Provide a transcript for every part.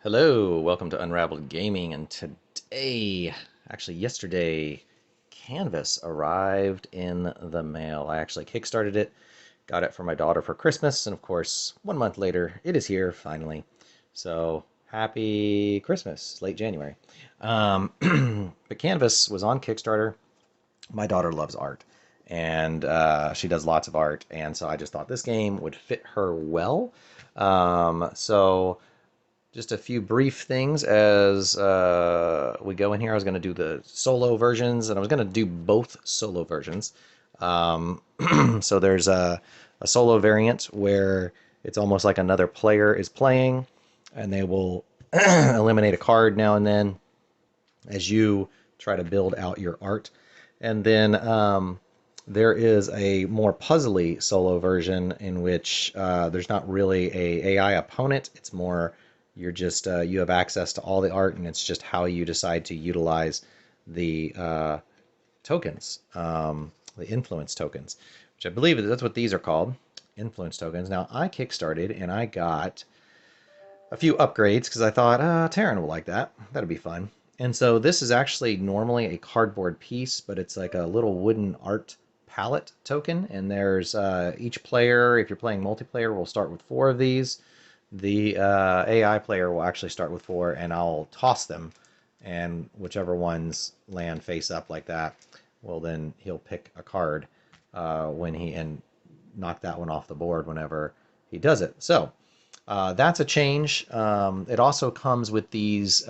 Hello, welcome to Unraveled Gaming, and yesterday, Canvas arrived in the mail. I actually kickstarted it, got it for my daughter for Christmas, and of course, 1 month later, it is here finally. So, happy Christmas, late January. But Canvas was on Kickstarter. My daughter loves art, and she does lots of art, and so I just thought this game would fit her well. So just a few brief things as we go in here. I was going to do the solo versions, and I was going to do both solo versions. Um, so there's a solo variant where it's almost like another player is playing, and they will eliminate a card now and then as you try to build out your art. And then there is a more puzzly solo version in which there's not really a AI opponent. It's more you're just you have access to all the art, and it's just how you decide to utilize the tokens, the influence tokens, which I believe that's what these are called, influence tokens. Now I kickstarted and I got a few upgrades because I thought, Taryn will like that. That'd be fun. And so this is actually normally a cardboard piece, but it's like a little wooden art palette token. And there's each player, if you're playing multiplayer, will start with 4 of these. The AI player will actually start with 4, and I'll toss them. And whichever ones land face up like that, well, then he'll pick a card and knock that one off the board whenever he does it. So that's a change. It also comes with these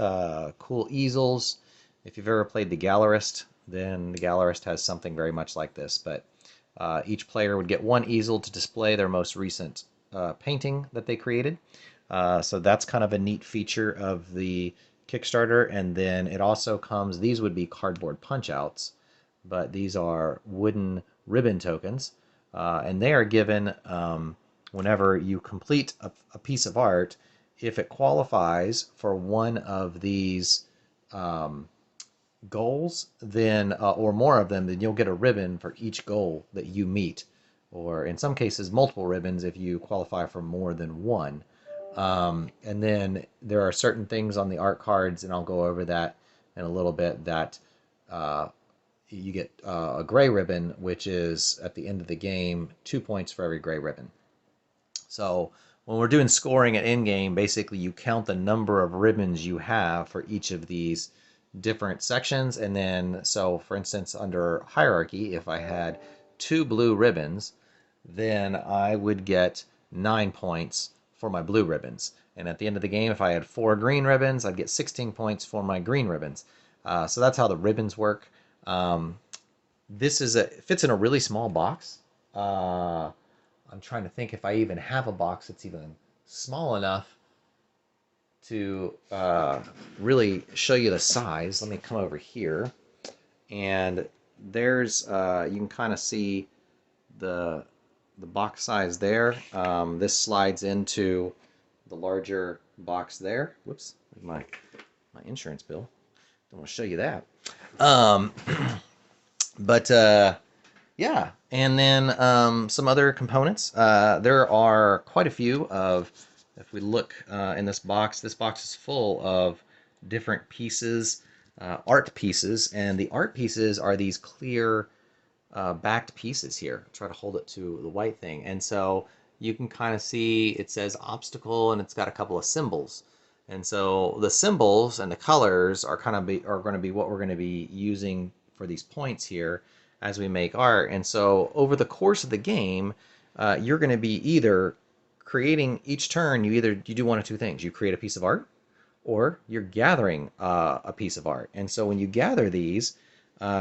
cool easels. If you've ever played the Gallerist, then the Gallerist has something very much like this. But each player would get one easel to display their most recent painting that they created. So that's kind of a neat feature of the Kickstarter. And then it also comes, these would be cardboard punch-outs, but these are wooden ribbon tokens. And they are given whenever you complete a piece of art. If it qualifies for one of these goals, then or more of them, then you'll get a ribbon for each goal that you meet, or in some cases, multiple ribbons if you qualify for more than one. And then there are certain things on the art cards, and I'll go over that in a little bit, that uh, you get a gray ribbon, which is at the end of the game 2 points for every gray ribbon. So when we're doing scoring at in-game, basically you count the number of ribbons you have for each of these different sections. And then, so for instance, under hierarchy, if I had 2 blue ribbons, then I would get 9 points for my blue ribbons. And at the end of the game, if I had 4 green ribbons, I'd get 16 points for my green ribbons. So that's how the ribbons work. This fits in a really small box. I'm trying to think if I even have a box that's even small enough to really show you the size. Let me come over here, and there's you can kind of see the box size there. This slides into the larger box there. Whoops, my insurance bill. Don't want to show you that. Um, but yeah, and then some other components. There are quite a few of, if we look in this box is full of different pieces, art pieces, and the art pieces are these clear backed pieces here. I'll try to hold it to the white thing. And so you can kind of see it says obstacle, and it's got a couple of symbols. And so the symbols and the colors are going to be what we're going to be using for these points here as we make art. And so over the course of the game, you're going to be either creating each turn, you do one of two things. You create a piece of art, or you're gathering a piece of art. And so when you gather these,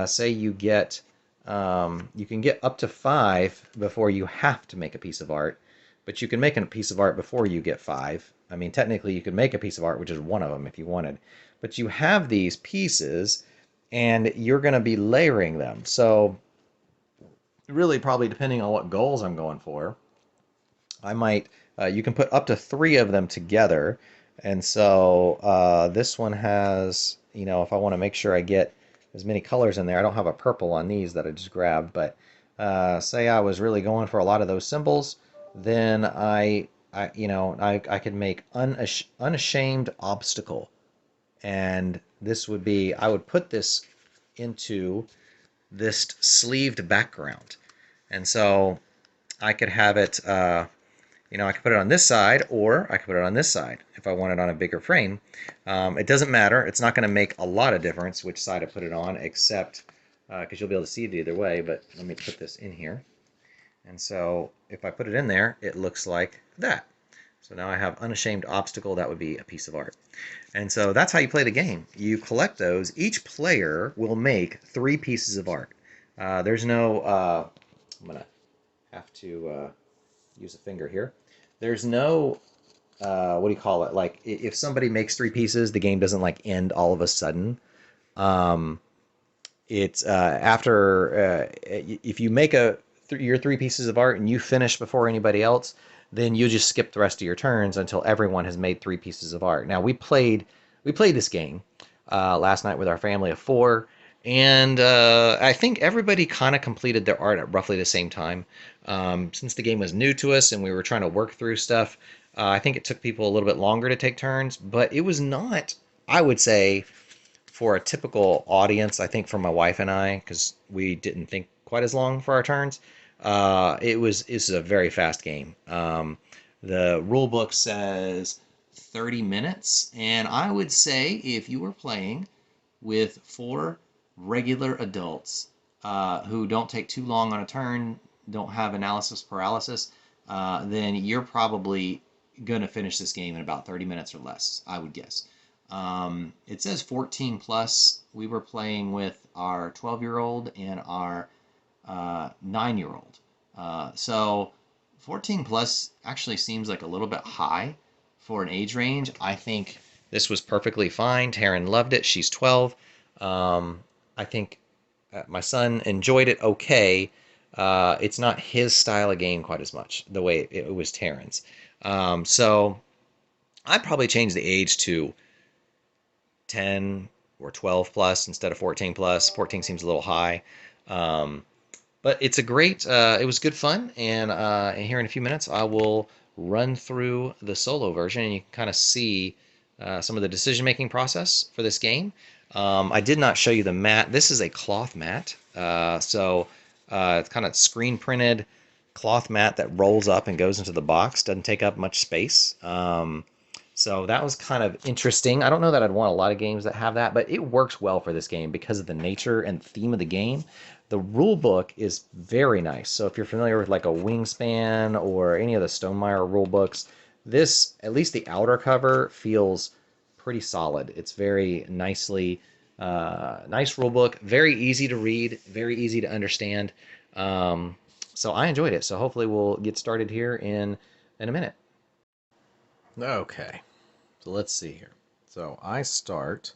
say you get, you can get up to 5 before you have to make a piece of art, but you can make a piece of art before you get 5. I mean, technically you could make a piece of art, which is one of them if you wanted, but you have these pieces and you're going to be layering them. So really, probably depending on what goals I'm going for, I might, you can put up to 3 of them together. And so this one has, if I want to make sure I get as many colors in there, I don't have a purple on these that I just grabbed, but say I was really going for a lot of those symbols, then I I could make unashamed obstacle, and this would be, I would put this into this sleeved background, and so I could have it. I could put it on this side, or I could put it on this side if I want it on a bigger frame. It doesn't matter. It's not going to make a lot of difference which side I put it on, except because you'll be able to see it either way. But let me put this in here. And so if I put it in there, it looks like that. So now I have unashamed obstacle. That would be a piece of art. And so that's how you play the game. You collect those. Each player will make 3 pieces of art. There's no, I'm going to have to use a finger here. There's no, what do you call it? Like if somebody makes 3 pieces, the game doesn't like end all of a sudden. Um, it's after if you make your 3 pieces of art and you finish before anybody else, then you just skip the rest of your turns until everyone has made 3 pieces of art. Now we played this game last night with our family of 4, and I think everybody kind of completed their art at roughly the same time. Since the game was new to us and we were trying to work through stuff, I think it took people a little bit longer to take turns, but it was not, I would say, for a typical audience, I think for my wife and I, because we didn't think quite as long for our turns, it's a very fast game. The rule book says 30 minutes, and I would say if you were playing with 4 regular adults who don't take too long on a turn, don't have analysis paralysis, then you're probably going to finish this game in about 30 minutes or less, I would guess. It says 14 plus. We were playing with our 12-year-old and our 9-year-old. So 14 plus actually seems like a little bit high for an age range. I think this was perfectly fine. Taryn loved it. She's 12. I think my son enjoyed it okay. It's not his style of game quite as much, the way it was Taryn's. So I'd probably change the age to 10 or 12 plus instead of 14 plus. 14 seems a little high. Um, but it's a great, it was good fun. And here in a few minutes, I will run through the solo version and you can kind of see some of the decision making process for this game. I did not show you the mat. This is a cloth mat. It's kind of screen printed cloth mat that rolls up and goes into the box. Doesn't take up much space. So that was kind of interesting. I don't know that I'd want a lot of games that have that, but it works well for this game because of the nature and theme of the game. The rule book is very nice. So if you're familiar with like a Wingspan or any of the Stonemaier rule books, this, at least the outer cover, feels pretty solid. It's very nice rule book, very easy to read, very easy to understand. So I enjoyed it. So hopefully we'll get started here in a minute. Okay, so let's see here. So I start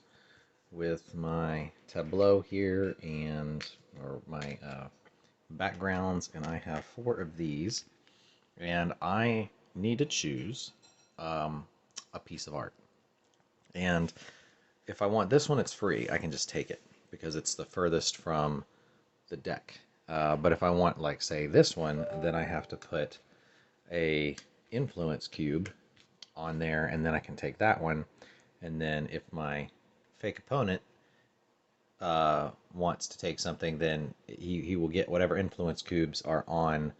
with my tableau here or my backgrounds, and I have 4 of these, and I need to choose a piece of art. And if I want this one, it's free. I can just take it because it's the furthest from the deck. But if I want, like, say, this one, then I have to put a influence cube on there, and then I can take that one. And then if my fake opponent wants to take something, then he will get whatever influence cubes are on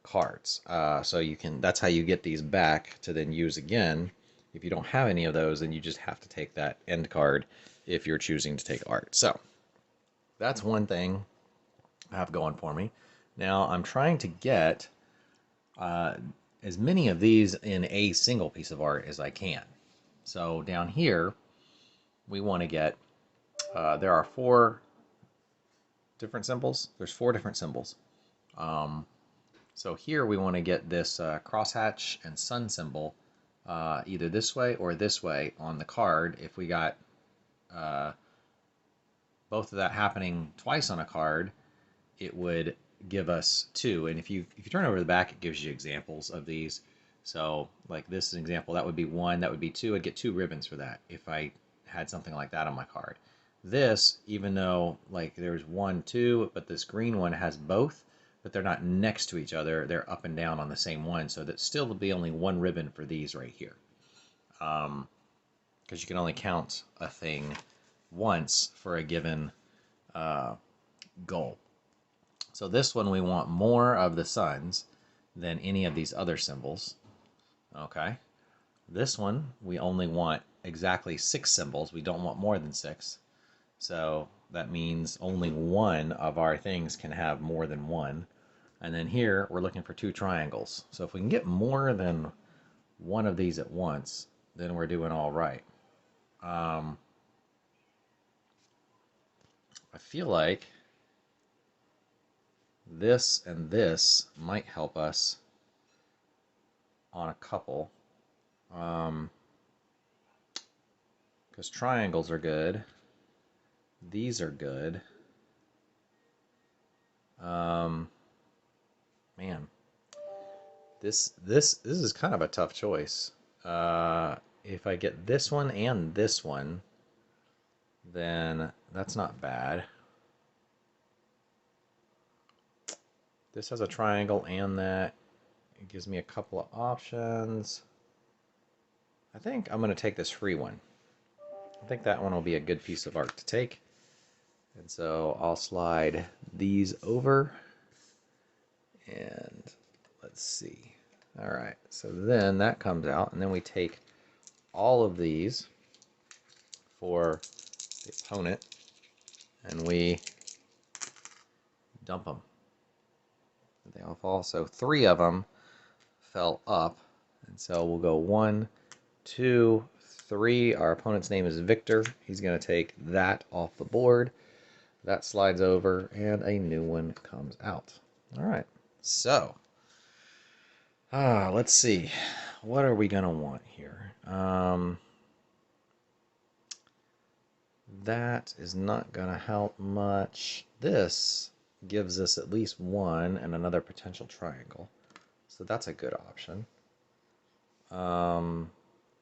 cards. So that's how you get these back to then use again. If you don't have any of those, then you just have to take that end card if you're choosing to take art. So that's one thing I have going for me. Now I'm trying to get as many of these in a single piece of art as I can. So down here, we want to get, there are 4 different symbols. There's 4 different symbols. So here we want to get this crosshatch and sun symbol either this way or this way on the card. If we got both of that happening twice on a card, it would give us 2. And if you turn over the back, it gives you examples of these. So like this is an example, that would be 1, that would be 2. I'd get 2 ribbons for that if I had something like that on my card. This, even though like there's 1, 2, but this green one has both, but they're not next to each other. They're up and down on the same one, so that still will be only one ribbon for these right here. Because you can only count a thing once for a given goal. So this one we want more of the suns than any of these other symbols. Okay. This one we only want exactly 6 symbols. We don't want more than 6. So that means only one of our things can have more than one. And then here we're looking for 2 triangles. So if we can get more than one of these at once, then we're doing all right. I feel like this and this might help us on a couple. Because triangles are good. These are good. Man, this is kind of a tough choice. If I get this one and this one, then that's not bad. This has a triangle and that. It gives me a couple of options. I think I'm going to take this free one. I think that one will be a good piece of art to take. And so I'll slide these over. And let's see. All right, so then that comes out, and then we take all of these for the opponent, and we dump them. They all fall. So 3 of them fell up, and so we'll go 1, 2, 3. Our opponent's name is Victor. He's going to take that off the board. That slides over, and a new one comes out. All right, so let's see. What are we going to want here? That is not going to help much. This gives us at least 1 and another potential triangle. So that's a good option.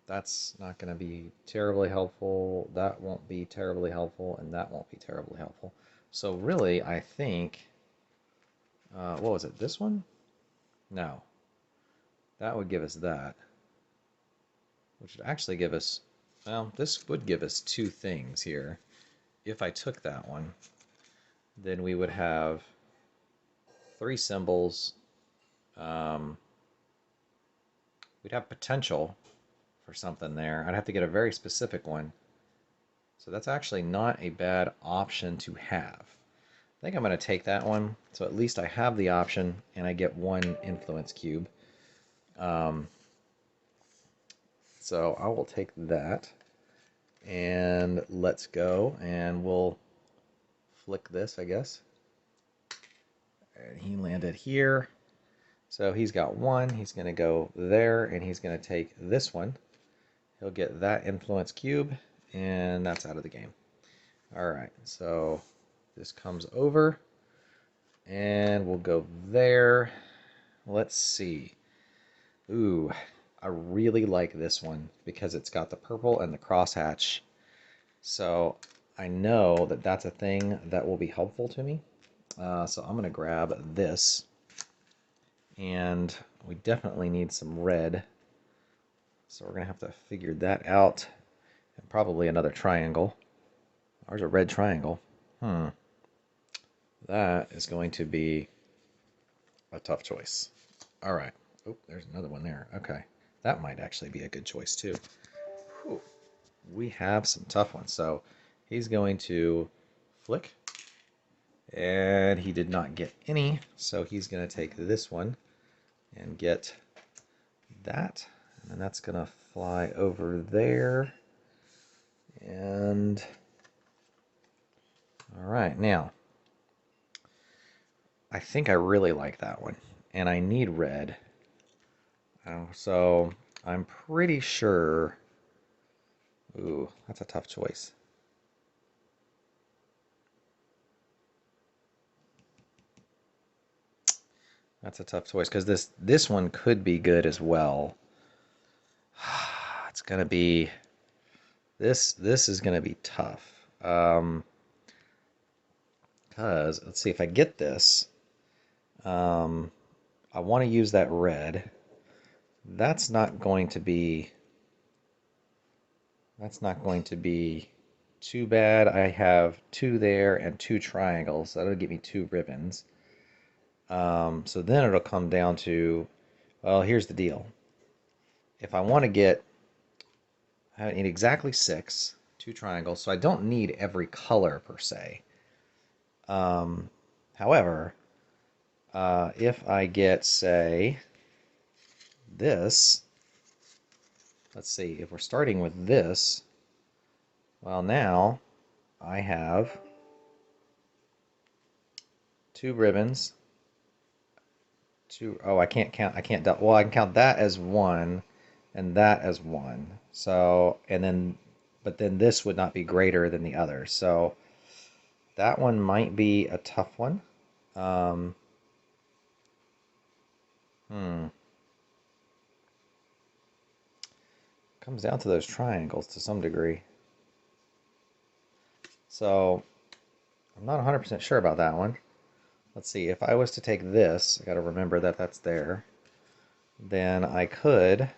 That's not going to be terribly helpful. That won't be terribly helpful, and that won't be terribly helpful. So really, I think, what was it, this one? No. That would give us that. Which would actually give us, well, this would give us 2 things here. If I took that one, then we would have 3 symbols. We'd have potential for something there. I'd have to get a very specific one. So that's actually not a bad option to have. I think I'm going to take that one. So at least I have the option and I get 1 influence cube. So I will take that. And let's go. And we'll flick this, I guess. And he landed here. So he's got 1. He's going to go there. And he's going to take this one. He'll get that influence cube, and that's out of the game. All right, so this comes over, and we'll go there. Let's see. Ooh, I really like this one because it's got the purple and the crosshatch. So I know that that's a thing that will be helpful to me. So I'm going to grab this, and we definitely need some red. So we're going to have to figure that out. And probably another triangle. There's a red triangle. That is going to be a tough choice. All right. Oh, there's another one there. Okay. That might actually be a good choice too. Whew. We have some tough ones. So he's going to flick. And he did not get any. So he's going to take this one and get that. And that's going to fly over there. And all right, now I think I really like that one, and I need red. So I'm pretty sure. Ooh, that's a tough choice. That's a tough choice because this one could be good as well. It's gonna be this is gonna be tough. Because let's see if I get this. I want to use that red. That's not going to be too bad. I have two there and two triangles. That'll give me two ribbons. So then it'll come down to, well, here's the deal. If I want to get, I need exactly six, two triangles, so I don't need every color per se. However, if I get, say, this, let's see, if we're starting with this, well, now I have two ribbons. Oh, I can't count. Well, I can count that as one and that as one. So, but then this would not be greater than the other. So that one might be a tough one. Um, hmm. Comes down to those triangles to some degree. So I'm not 100% sure about that one. Let's see, if I was to take this, I got to remember that that's there. Then I could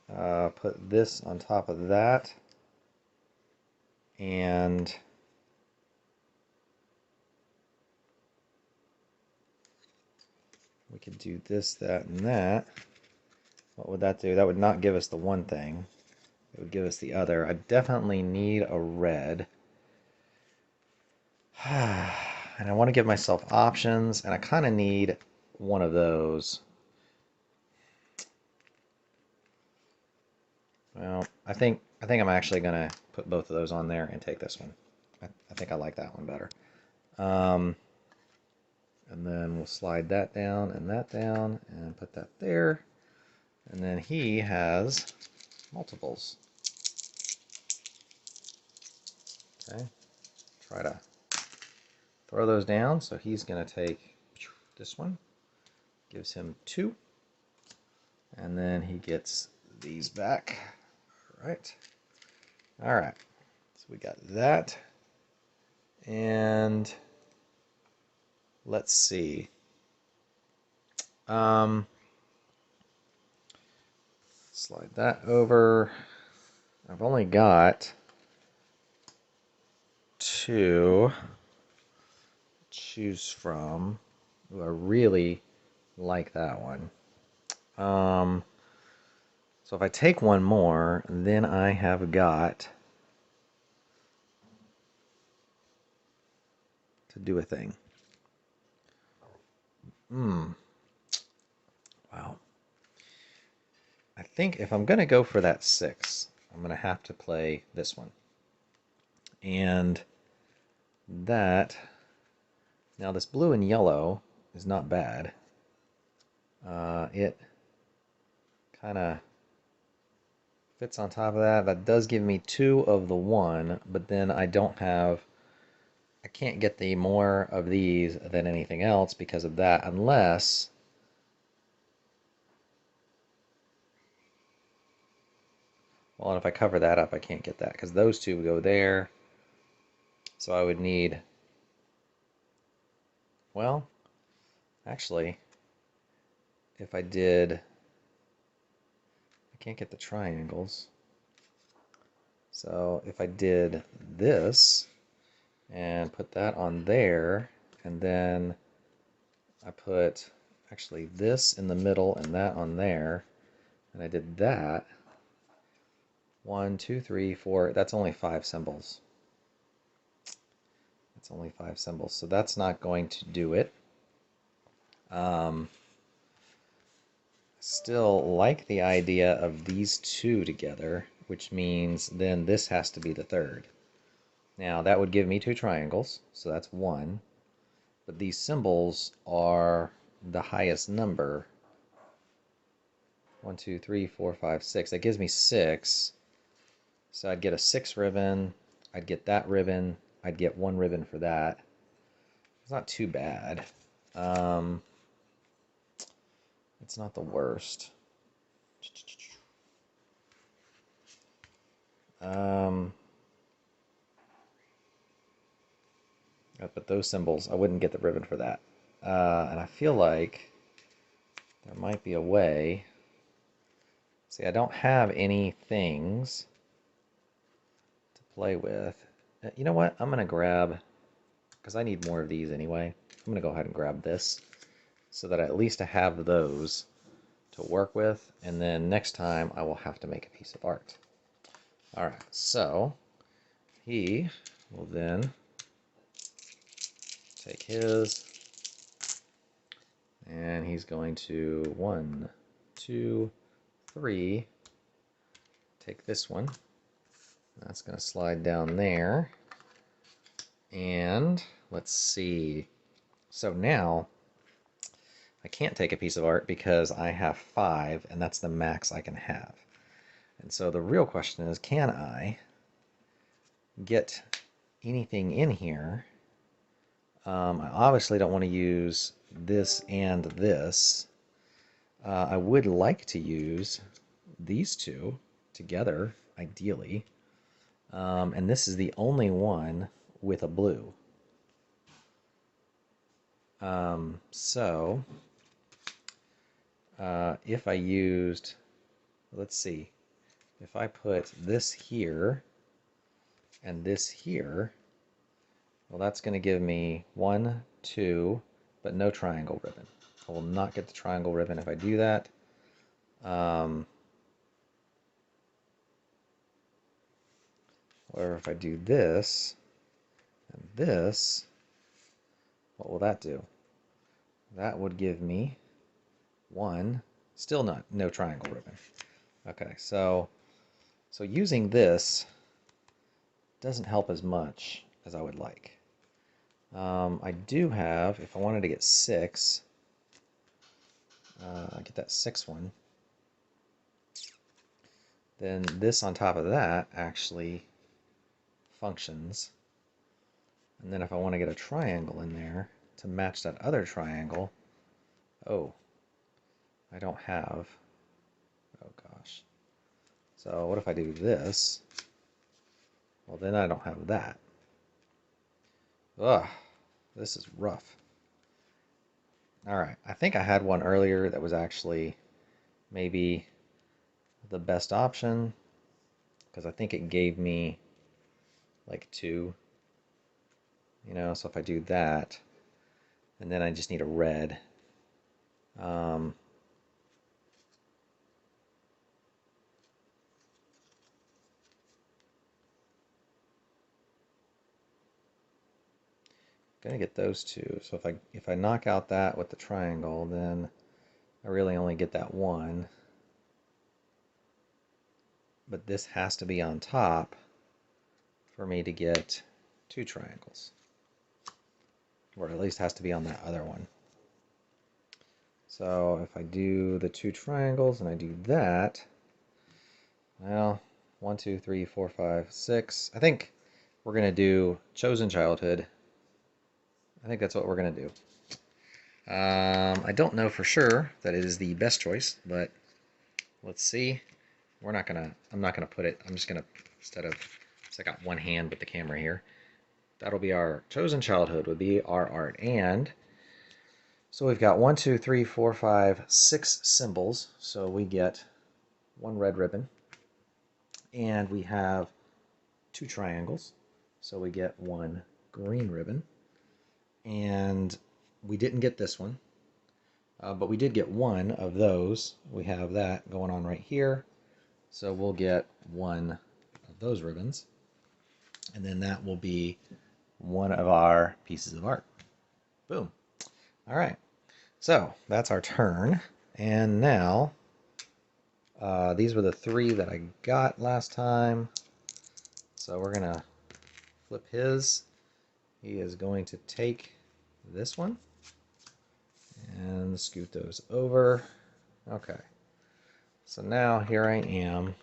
put this on top of that. And we could do this, that, and that. What would that do? That would not give us the one thing. It would give us the other. I definitely need a red. And I want to give myself options, and I kind of need one of those. Well, I think I'm actually going to put both of those on there and take this one. I think I like that one better. And then we'll slide that down and put that there. And then he has multiples. Okay, try to throw those down. So he's going to take this one, gives him 2, and then he gets these back. All right. So we got that, and let's see. Slide that over. I've only got 2 choose from. Ooh, I really like that one. So if I take one more, then I have got to do a thing. Wow. I think if I'm going to go for that 6, I'm going to have to play this one. And that, now this blue and yellow is not bad. It kind of fits on top of that. That does give me 2 of the one, but then I can't get the more of these than anything else because of that, unless well, if I cover that up, I can't get that because those 2 go there. So I would need, well, actually, if I did, I can't get the triangles. So if I did this and put that on there, and then I put actually this in the middle and that on there, and I did that, 1, 2, 3, 4, that's only 5 symbols. That's only 5 symbols, so that's not going to do it. Still like the idea of these 2 together, which means then this has to be the third. Now that would give me 2 triangles, so that's 1. But these symbols are the highest number. 1, 2, 3, 4, 5, 6. That gives me 6. So I'd get a 6 ribbon. I'd get that ribbon. I'd get 1 ribbon for that. It's not too bad. It's not the worst. But those symbols, I wouldn't get the ribbon for that. And I feel like there might be a way. See, I don't have any things to play with. You know what? I'm going to grab, because I need more of these anyway, I'm going to go ahead and grab this so that at least I have those to work with, and then next time I will have to make a piece of art. Alright, so he will then take his, and he's going to 1, 2, 3, take this one. That's going to slide down there. And let's see. So now I can't take a piece of art because I have 5, and that's the max I can have. And so the real question is, can I get anything in here? I obviously don't want to use this and this. I would like to use these two together, ideally. And this is the only one with a blue. So if I used, let's see, if I put this here and this here, well, that's going to give me 1, 2, but no triangle ribbon. I will not get the triangle ribbon if I do that. Or if I do this and this, what will that do? That would give me 1, still no triangle ribbon. Okay, so using this doesn't help as much as I would like. I do have, if I wanted to get 6, I get that 6 one, then this on top of that actually functions. And then if I want to get a triangle in there to match that other triangle, oh, I don't have, oh gosh. So what if I do this? Well, then I don't have that. Ugh, this is rough. Alright, I think I had one earlier that was actually maybe the best option, because I think it gave me like 2, you know, so if I do that, and then I just need a red. Gonna get those 2. So if I knock out that with the triangle, then I really only get that 1. But this has to be on top for me to get 2 triangles. Or at least has to be on that other one. So if I do the 2 triangles and I do that, well, 1, 2, 3, 4, 5, 6. I think we're going to do Chosen Childhood. I think that's what we're going to do. I don't know for sure that it is the best choice, but let's see. I'm not gonna put it, I'm just gonna, instead of, because I got one hand with the camera here, that'll be our Chosen Childhood, would be our art. And so we've got 1, 2, 3, 4, 5, 6 symbols. So we get 1 red ribbon, and we have 2 triangles. So we get 1 green ribbon, and we didn't get this one, but we did get 1 of those. We have that going on right here. So we'll get 1 of those ribbons, and then that will be 1 of our pieces of art. Boom. All right. So that's our turn. And now, these were the 3 that I got last time. So we're going to flip his. He is going to take this one and scoot those over. Okay. So now here I am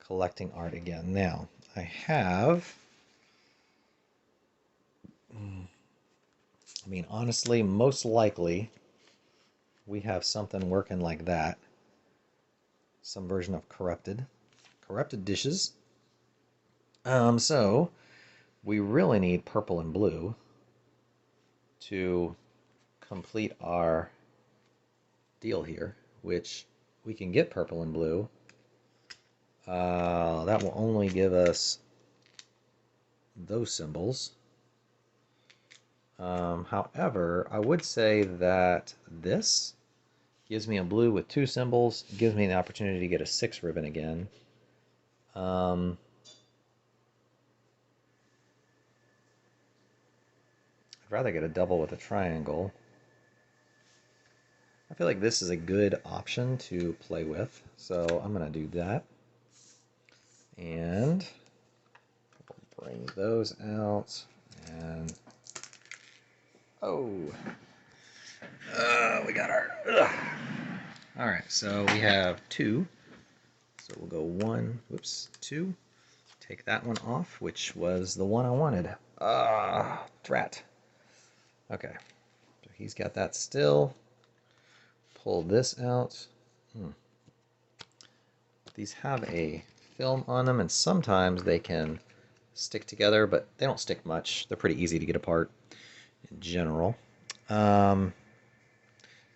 collecting art again. Now, I have, I mean, honestly, most likely we have something working like that. Some version of corrupted dishes. So we really need purple and blue to complete our deal here, which we can get purple and blue. That will only give us those symbols. However, I would say that this gives me a blue with 2 symbols, gives me the opportunity to get a 6 ribbon again. I'd rather get a double with a triangle. I feel like this is a good option to play with, so I'm going to do that. And we'll bring those out, and we got our, all right, so we have 2, so we'll go 1, whoops, 2, take that one off, which was the one I wanted. Drat. Okay, so he's got that still. Pull this out. These have a film on them, and sometimes they can stick together, but they don't stick much. They're pretty easy to get apart in general.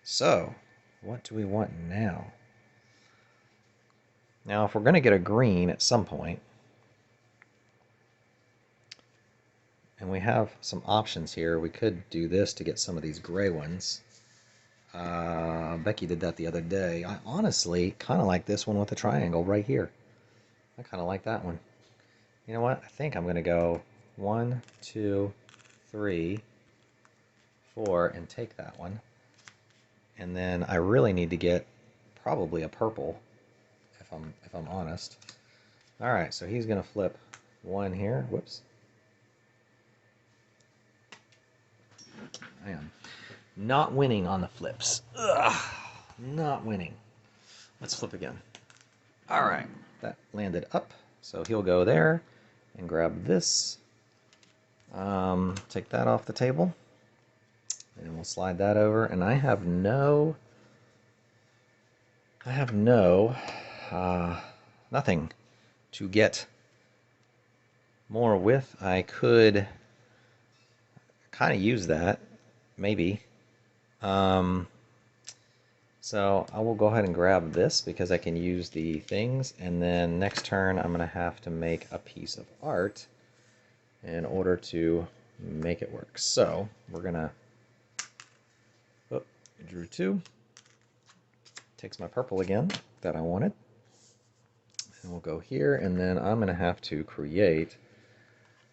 So, what do we want now? Now, if we're going to get a green at some point, and we have some options here, we could do this to get some of these gray ones. Becky did that the other day. I honestly kind of like this one with the triangle right here. I kind of like that one. You know what? I think I'm going to go 1, 2, 3, 4, and take that one. And then I really need to get probably a purple, if I'm honest. All right, so he's going to flip 1 here. Whoops. I am not winning on the flips. Ugh, not winning. Let's flip again. All right, that landed up, so he'll go there and grab this. Take that off the table, and we'll slide that over. And I have nothing to get more with. I could kind of use that, maybe. So I will go ahead and grab this because I can use the things, and then next turn I'm going to have to make a piece of art in order to make it work. So we're going to, drew 2, takes my purple again that I wanted, and we'll go here, and then I'm going to have to create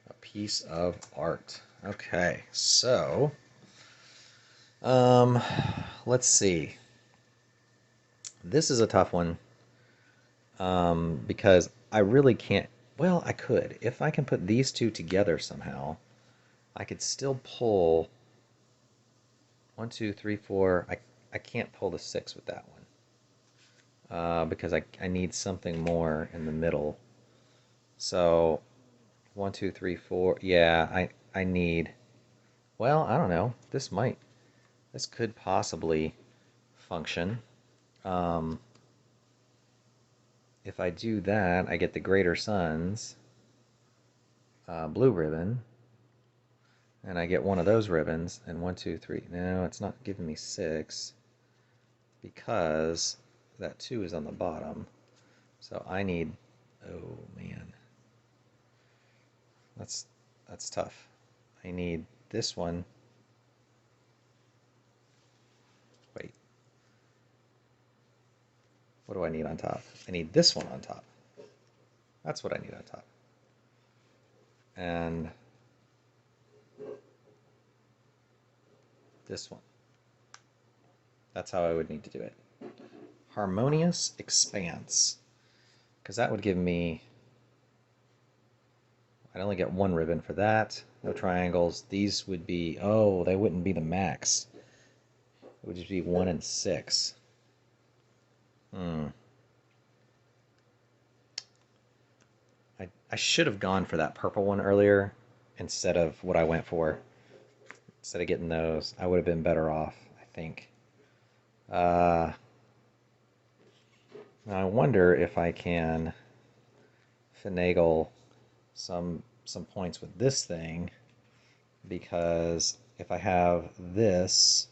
a piece of art. Okay, so let's see. This is a tough one because I really can't. Well, I could. If I can put these two together somehow, I could still pull 1, 2, 3, 4. I can't pull the 6 with that one because I need something more in the middle. So 1, 2, 3, 4. Yeah, I need. Well, I don't know. This could possibly function. If I do that, I get the Greater Suns blue ribbon, and I get one of those ribbons, and 1, 2, 3. No, it's not giving me 6 because that 2 is on the bottom. So I need, oh man, that's tough. I need this one. Wait. What do I need on top? I need this one on top. That's what I need on top. And this one. That's how I would need to do it. Harmonious Expanse. Because that would give me, I'd only get 1 ribbon for that. No triangles. These would be, oh, they wouldn't be the max. It would just be 1 and 6. I should have gone for that purple one earlier instead of what I went for. Instead of getting those, I would have been better off, I think. Now I wonder if I can finagle some points with this thing, because if I have this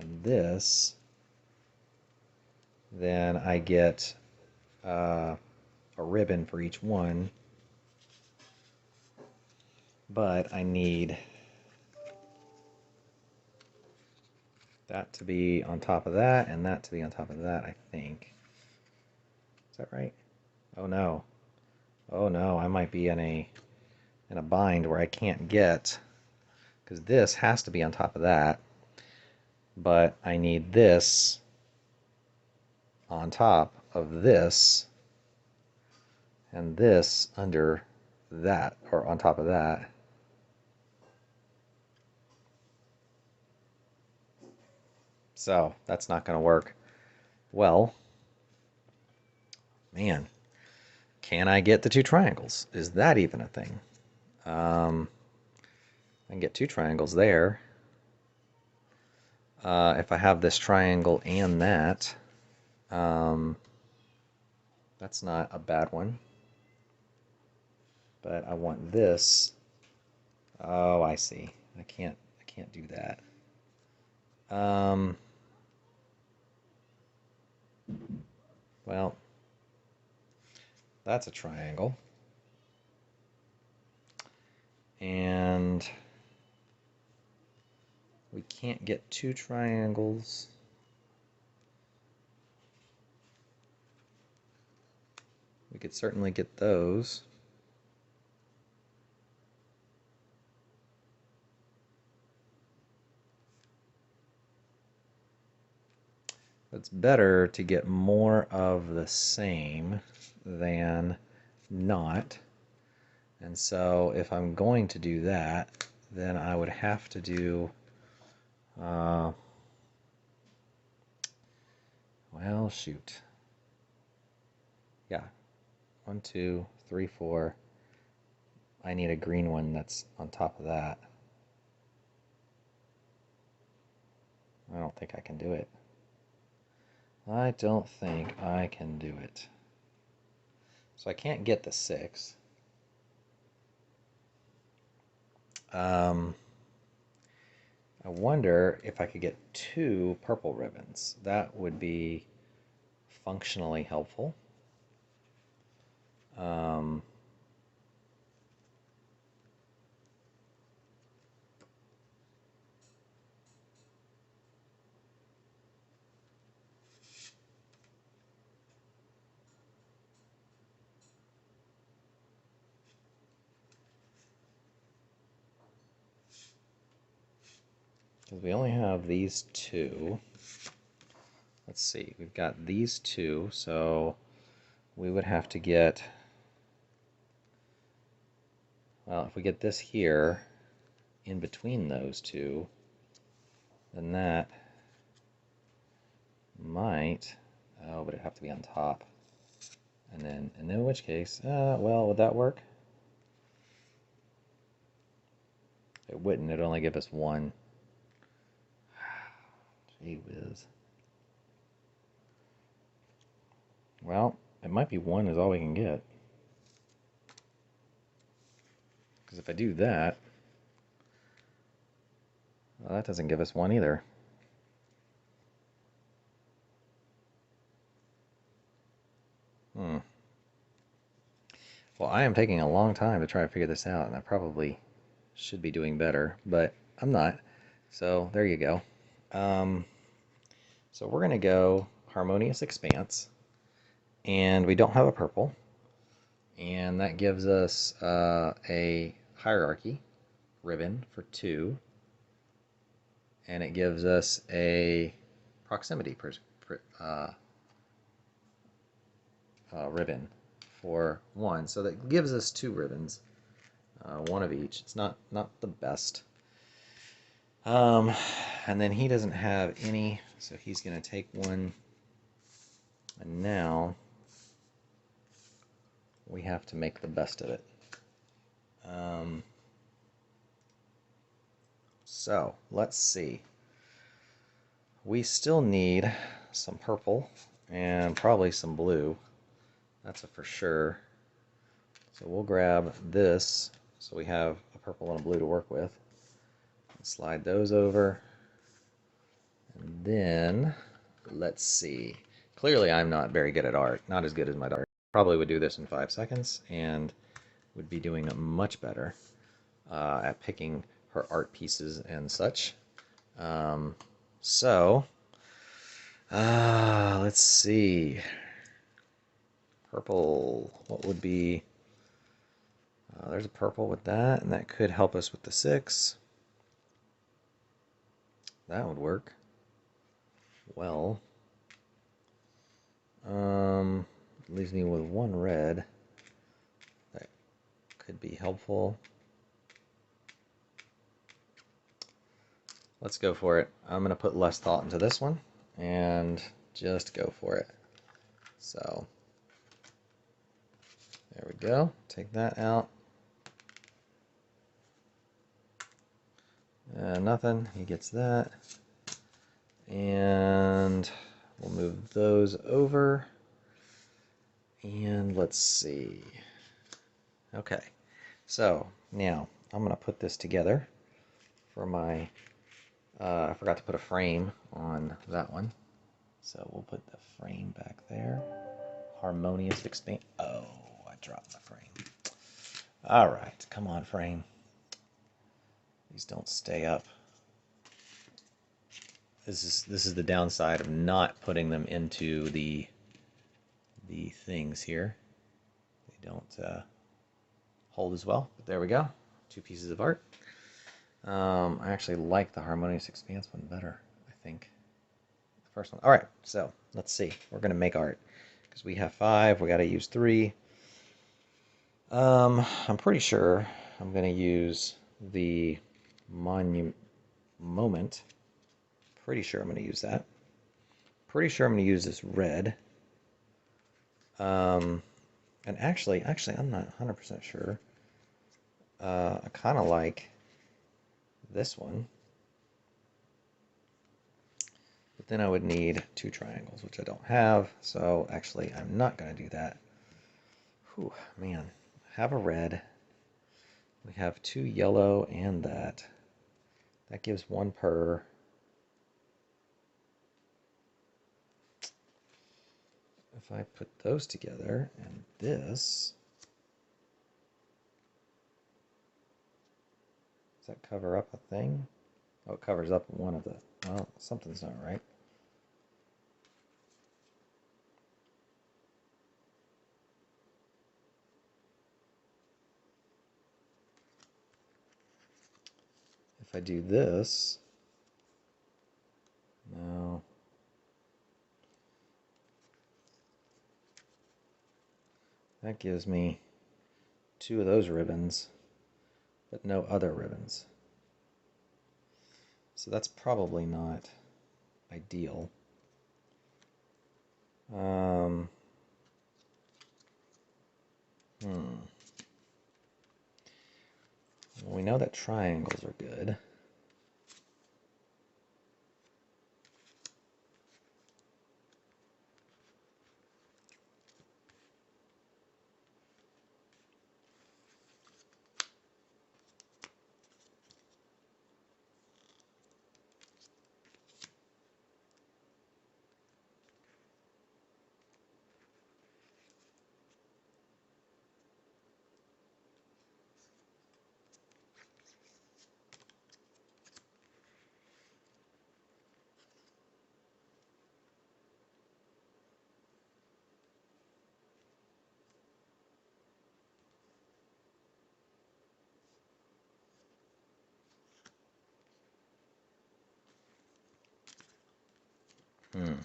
and this, then I get a ribbon for each one. But I need that to be on top of that and that to be on top of that, I think. Is that right? Oh no. Oh no, I might be in a bind where I can't get, because this has to be on top of that, but I need this on top of this and this under that, or on top of that. So that's not going to work. Well, man, can I get the two triangles? Is that even a thing? I can get two triangles there. If I have this triangle and that, that's not a bad one. But I want this. Oh, I see. I can't do that. Well, that's a triangle. And we can't get two triangles. We could certainly get those. It's better to get more of the same than not. And so if I'm going to do that, then I would have to do, well, shoot. Yeah, 1, 2, 3, 4. I need a green one that's on top of that. I don't think I can do it. I don't think I can do it. So I can't get the 6. I wonder if I could get 2 purple ribbons. That would be functionally helpful. Because we only have these 2. Let's see, we've got these 2, so we would have to get, well, if we get this here in between those 2, then that might, oh, but it'd have to be on top. And then, in which case, well, would that work? It wouldn't, it'd only give us 1. Gee whiz. Well, it might be 1 is all we can get. Because if I do that, well, that doesn't give us 1 either. Well, I am taking a long time to try to figure this out, and I probably should be doing better, but I'm not. So there you go. So we're going to go Harmonious Expanse, and we don't have a purple, and that gives us a Hierarchy ribbon for 2, and it gives us a Proximity ribbon for 1. So that gives us 2 ribbons, 1 of each. It's not the best. And then he doesn't have any, so he's going to take 1. And now we have to make the best of it. So let's see. We still need some purple and probably some blue. That's a for sure. So we'll grab this so we have a purple and a blue to work with. Slide those over. And then, let's see. Clearly, I'm not very good at art. Not as good as my daughter. Probably would do this in 5 seconds and would be doing much better at picking her art pieces and such. Um, so, let's see. Purple, what would be... there's a purple with that, and that could help us with the 6. That would work. Well, leaves me with 1 red. That could be helpful. Let's go for it. I'm going to put less thought into this one and just go for it. So, there we go. Take that out. Nothing. He gets that. And we'll move those over. And let's see. Okay. So, now I'm going to put this together for my... I forgot to put a frame on that one. So we'll put the frame back there. Harmonious expand. Oh, I dropped the frame. All right, come on, frame. These don't stay up. This is the downside of not putting them into the things here. They don't hold as well. But there we go. 2 pieces of art. I actually like the harmonious expanse one better, I think. The first one. All right, so let's see. We're gonna make art because we have 5. We got to use 3. I'm pretty sure I'm gonna use the moment. Pretty sure I'm gonna use that. Pretty sure I'm gonna use this red. And actually, I'm not 100% sure. I kind of like this one. But then I would need 2 triangles, which I don't have. So actually, I'm not going to do that. Whew, man. I have a red. We have 2 yellow and that. That gives 1 per. If I put those together and this... Does that cover up a thing? Oh, it covers up one of the... Well, something's not right. If I do this... No. That gives me 2 of those ribbons, but no other ribbons. So that's probably not ideal. Well, we know that triangles are good. I'm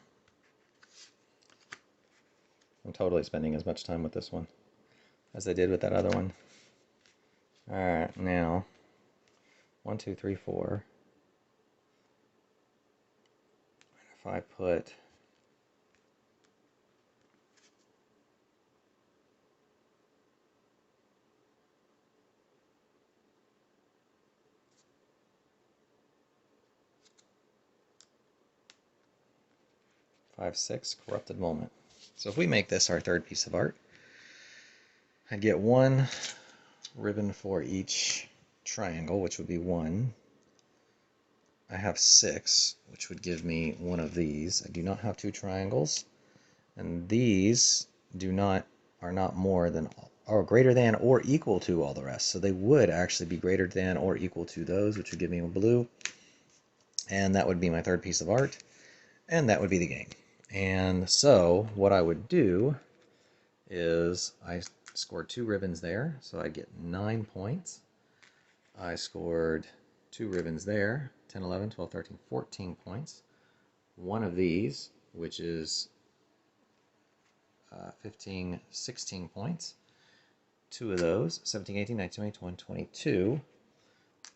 totally spending as much time with this one as I did with that other one. Alright, now 1, 2, 3, 4. If I put five, 6, corrupted moment. So if we make this our 3rd piece of art, I'd get 1 ribbon for each triangle, which would be 1. I have 6, which would give me one of these. I do not have 2 triangles, and these are not more than or greater than or equal to all the rest. So they would actually be greater than or equal to those, which would give me a blue, and that would be my third piece of art, and that would be the game. And so what I would do is I scored 2 ribbons there, so I get 9 points. I scored 2 ribbons there, 10, 11, 12, 13, 14 points. One of these, which is 15, 16 points. 2 of those, 17, 18, 19, 20, 21, 22.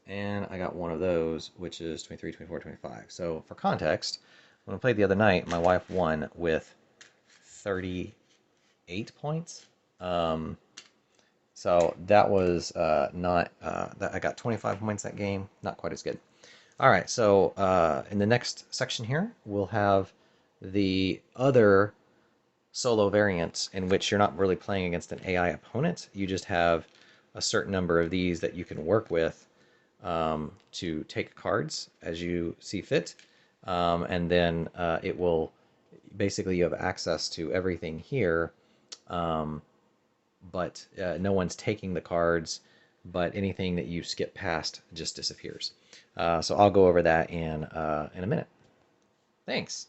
And I got one of those, which is 23, 24, 25. So for context, when I played the other night, my wife won with 38 points. So that was not, I got 25 points that game, not quite as good. All right, so in the next section here, we'll have the other solo variants in which you're not really playing against an AI opponent. You just have a certain number of these that you can work with to take cards as you see fit. And then it will basically, you have access to everything here, but no one's taking the cards, but anything that you skip past just disappears. So I'll go over that in a minute. Thanks.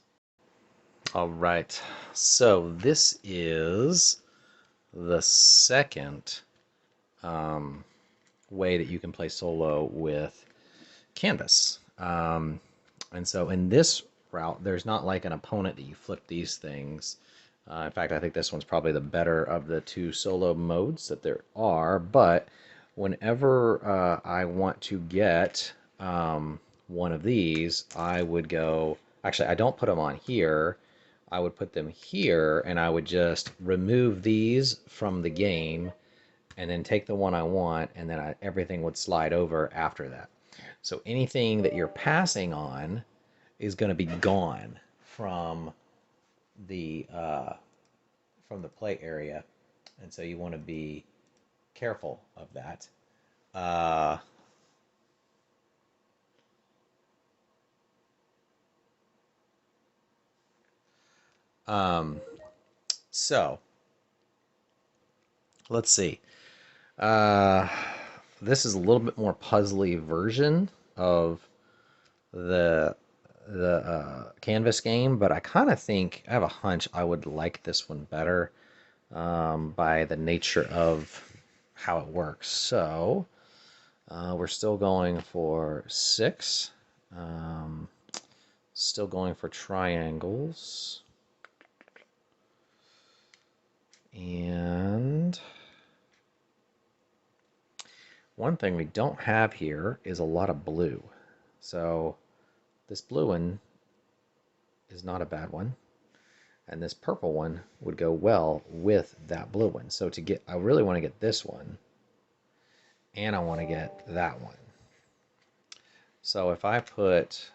All right, so this is the second way that you can play solo with Canvas. And so in this route, there's not like an opponent that you flip these things. In fact, I think this one's probably the better of the 2 solo modes that there are, but whenever I want to get one of these, I would go, actually I don't put them on here, I would put them here, and I would just remove these from the game, and then take the one I want, and then everything would slide over after that. So anything that you're passing on is going to be gone from the play area, and so you want to be careful of that. Uh, um, so let's see. Uh, this is a little bit more puzzly version of the Canvas game, but I kind of think I have a hunch I would like this one better by the nature of how it works. So we're still going for 6. Still going for triangles. And one thing we don't have here is a lot of blue. So this blue one is not a bad one. And this purple one would go well with that blue one. So to get, I really want to get this one, and I want to get that one. So if I put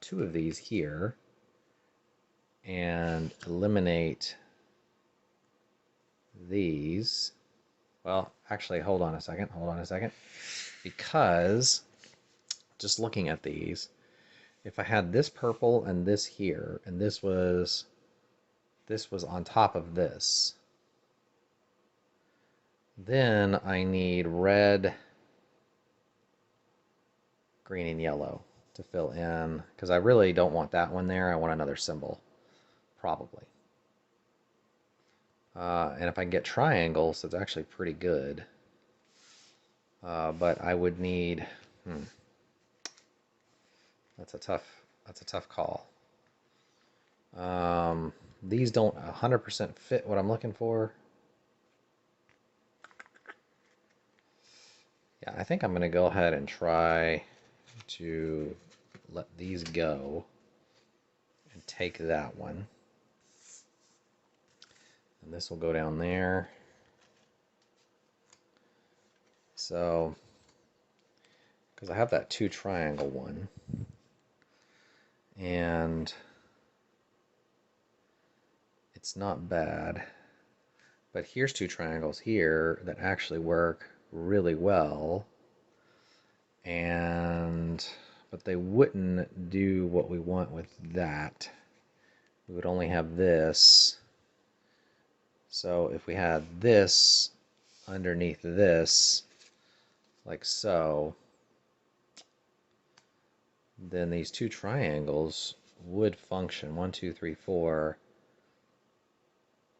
2 of these here and eliminate these, well, actually, hold on a second, because just looking at these, if I had this purple and this here, and this was on top of this, then I need red, green, and yellow to fill in, because I really don't want that one there. I want another symbol, probably. And if I can get triangles, that's actually pretty good. But I would need, that's a tough call. These don't 100% fit what I'm looking for. Yeah, I think I'm going to go ahead and try to let these go and take that one. And this will go down there. So, because I have that 2 triangle one, and it's not bad, but here's 2 triangles here that actually work really well, and but they wouldn't do what we want with that. We would only have this. So if we had this underneath this, like so, then these two triangles would function, 1, 2, 3, 4,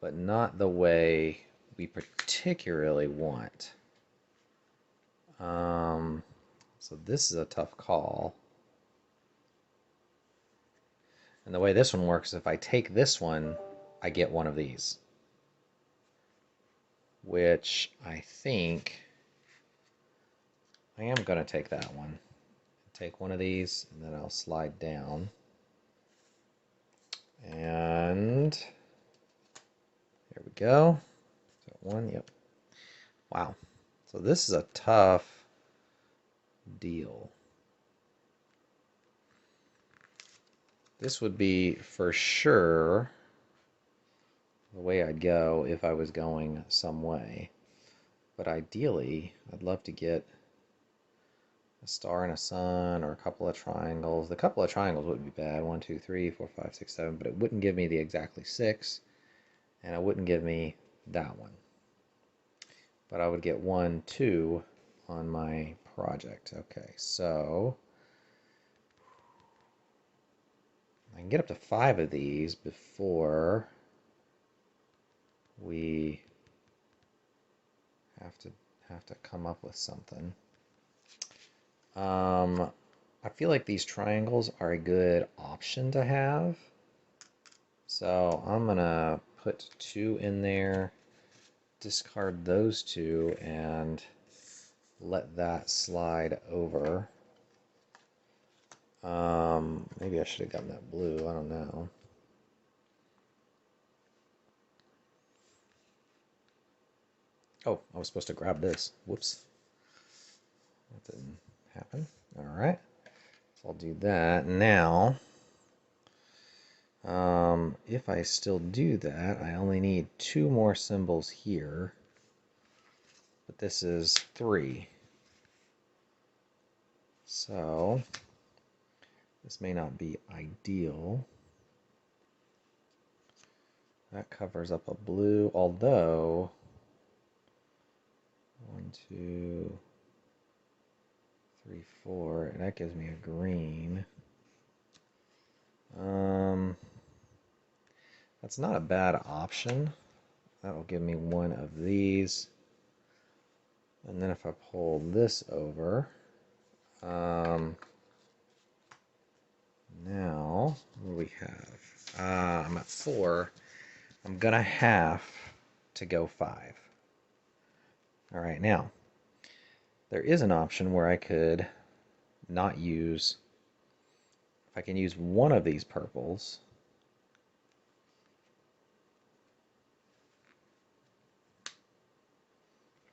but not the way we particularly want. So this is a tough call. And the way this one works, if I take this one, I get one of these, which I think I am going to take that one. Take one of these, and then I'll slide down. And there we go. Is that one? Yep. Wow. So this is a tough deal. This would be for sure the way I'd go if I was going some way. But ideally, I'd love to get a star and a sun or a couple of triangles. The couple of triangles wouldn't be bad. 1, 2, 3, 4, 5, 6, 7. But it wouldn't give me the exactly 6. And it wouldn't give me that one. But I would get 1, 2 on my project. Okay, so I can get up to 5 of these before we have to come up with something. I feel like these triangles are a good option to have. So I'm gonna put 2 in there, discard those 2, and let that slide over. Maybe I should have gotten that blue, I don't know. Oh, I was supposed to grab this. Whoops. That didn't happen. Alright. So I'll do that. Now, if I still do that, I only need 2 more symbols here. But this is 3. So, this may not be ideal. That covers up a blue, although 1, 2, 3, 4, and that gives me a green. That's not a bad option. That will give me one of these. And then if I pull this over, now what do we have? I'm at 4. I'm gonna have to go 5. All right, now there is an option where I could not use, if I can use one of these purples,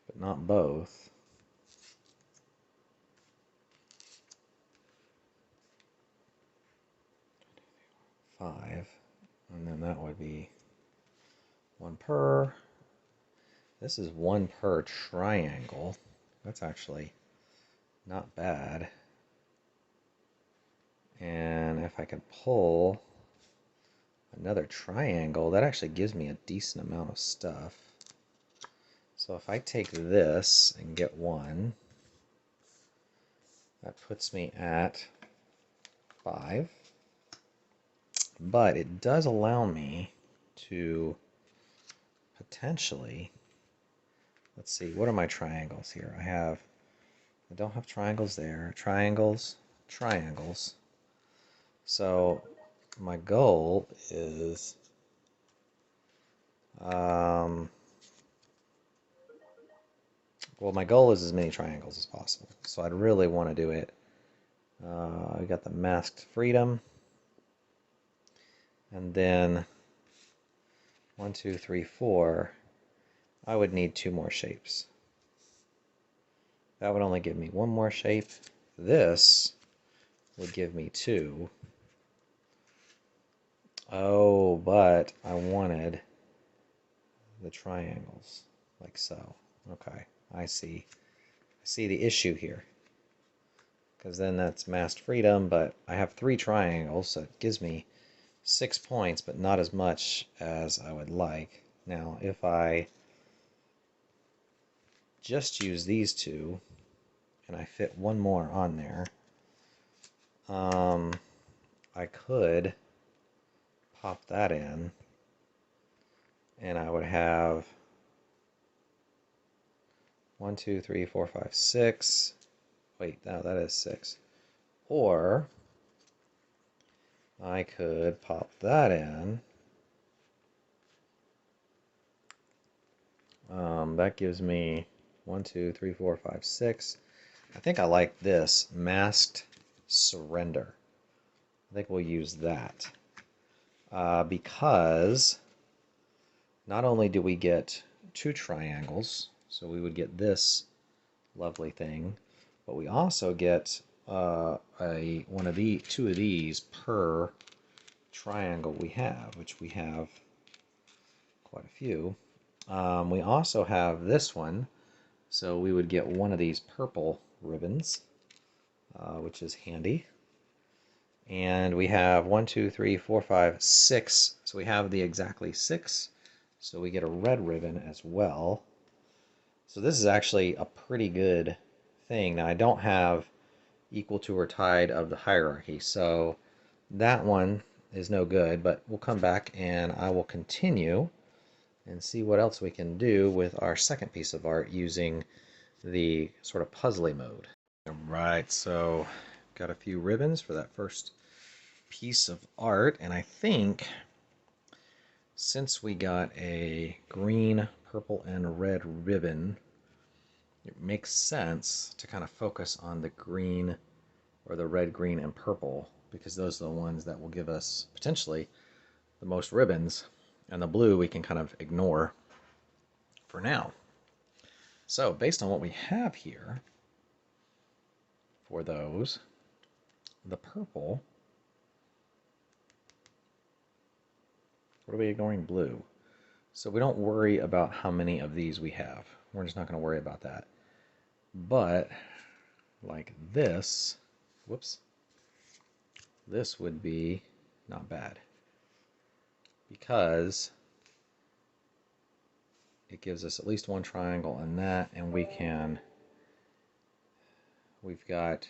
but not both. Five, and then that would be 1 per. This is 1 per triangle. That's actually not bad. And if I could pull another triangle, that actually gives me a decent amount of stuff. So if I take this and get 1, that puts me at 5. But it does allow me to potentially, let's see, what are my triangles here? I don't have triangles there. Triangles, triangles. So my goal is well, my goal is as many triangles as possible. So I'd really want to do it. I got the masked freedom. And then 1, 2, 3, 4. I would need 2 more shapes. That would only give me 1 more shape. This would give me 2. Oh, but I wanted the triangles, like so. Okay, I see. I see the issue here. because then that's masked freedom, but I have 3 triangles, so it gives me 6 points, but not as much as I would like. Now, if I just use these 2, and I fit 1 more on there, I could pop that in, and I would have 1, 2, 3, 4, 5, 6. Wait, no, that is 6. Or I could pop that in. That gives me 1, 2, 3, 4, 5, 6. I think I like this, masked surrender. I think we'll use that. Because not only do we get 2 triangles, so we would get this lovely thing, but we also get one of the 2 of these per triangle we have, which we have quite a few. We also have this one, so we would get 1 of these purple ribbons, which is handy. And we have 1, 2, 3, 4, 5, 6. So we have the exactly 6. So we get a red ribbon as well. So this is actually a pretty good thing. Now I don't have equal to or tied of the hierarchy, so that one is no good, but we'll come back and I will continue and see what else we can do with our second piece of art using the sort of puzzly mode. Alright, so got a few ribbons for that first piece of art, and I think since we got a green, purple, and red ribbon, it makes sense to kind of focus on the green, or the red, green, and purple, because those are the ones that will give us potentially the most ribbons, and the blue we can kind of ignore for now. So based on what we have here for those, the purple, what are we ignoring? Blue. So we don't worry about how many of these we have. We're just not going to worry about that. But like this, whoops, this would be not bad, because it gives us at least 1 triangle in that, and we've got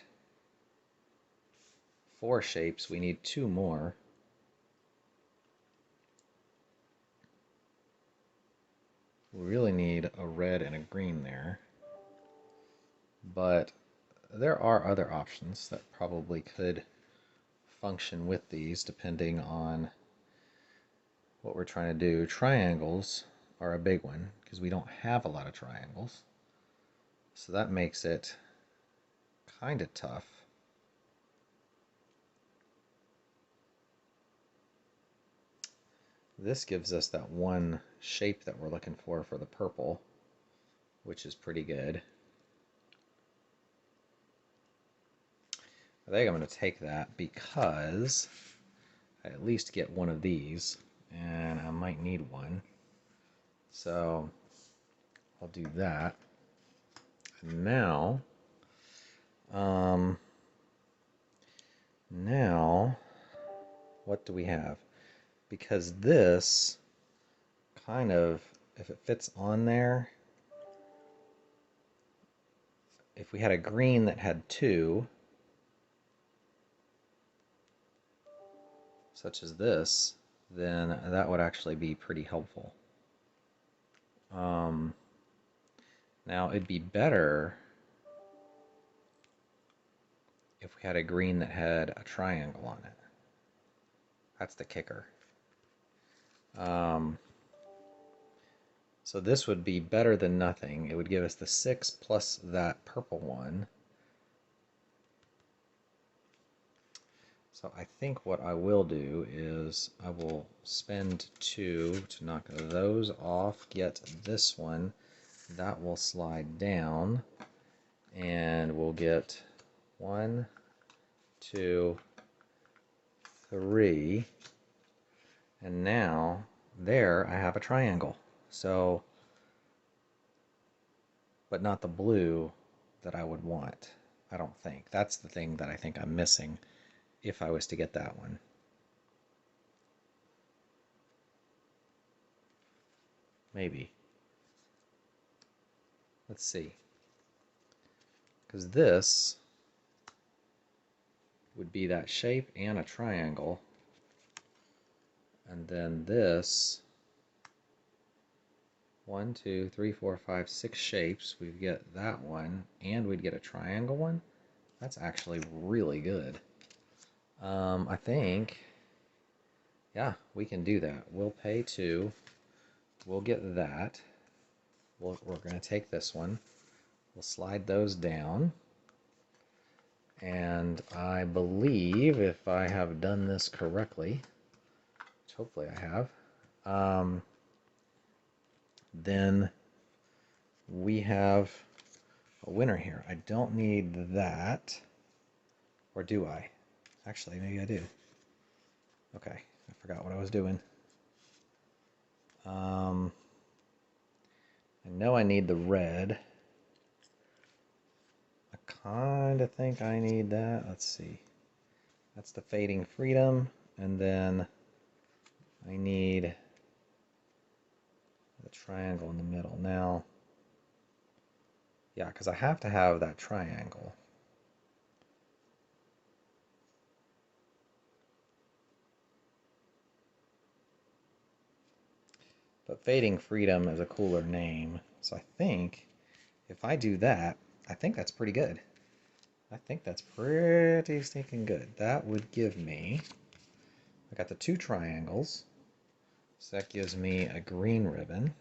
4 shapes. We need 2 more. We really need a red and a green there, but there are other options that probably could function with these depending on what we're trying to do. Triangles are a big one because we don't have a lot of triangles, so that makes it kind of tough. This gives us that 1 shape that we're looking for the purple, which is pretty good. I think I'm going to take that because I at least get 1 of these, and I might need 1. So I'll do that. And now, what do we have? Because this kind of, if it fits on there, if we had a green that had 2, such as this, then that would actually be pretty helpful. Now it'd be better if we had a green that had a triangle on it. That's the kicker. So this would be better than nothing. It would give us the 6 plus that purple one. So I think what I will do is I will spend 2 to knock those off, get this one. That will slide down, and we'll get 1, 2, 3, and now there I have a triangle. So, but not the blue that I would want. I don't think. That's the thing that I think I'm missing if I was to get that one. Maybe. Let's see. Because this would be that shape and a triangle. And then this, 1, 2, 3, 4, 5, 6 shapes. We'd get that one, and we'd get a triangle one. That's actually really good. I think, yeah, we can do that. We'll pay 2. We'll get that. We're going to take this one. We'll slide those down. And I believe, if I have done this correctly, which hopefully I have, then we have a winner here. I don't need that. Or do I? Actually, maybe I do. Okay, I forgot what I was doing. I know I need the red. I kind of think I need that. Let's see. That's the Fading Freedom. And then I need the triangle in the middle. Now, yeah, because I have to have that triangle. But Fading Freedom is a cooler name. So I think if I do that, I think that's pretty good. I think that's pretty stinking good. That would give me, I got the 2 triangles. So that gives me a green ribbon.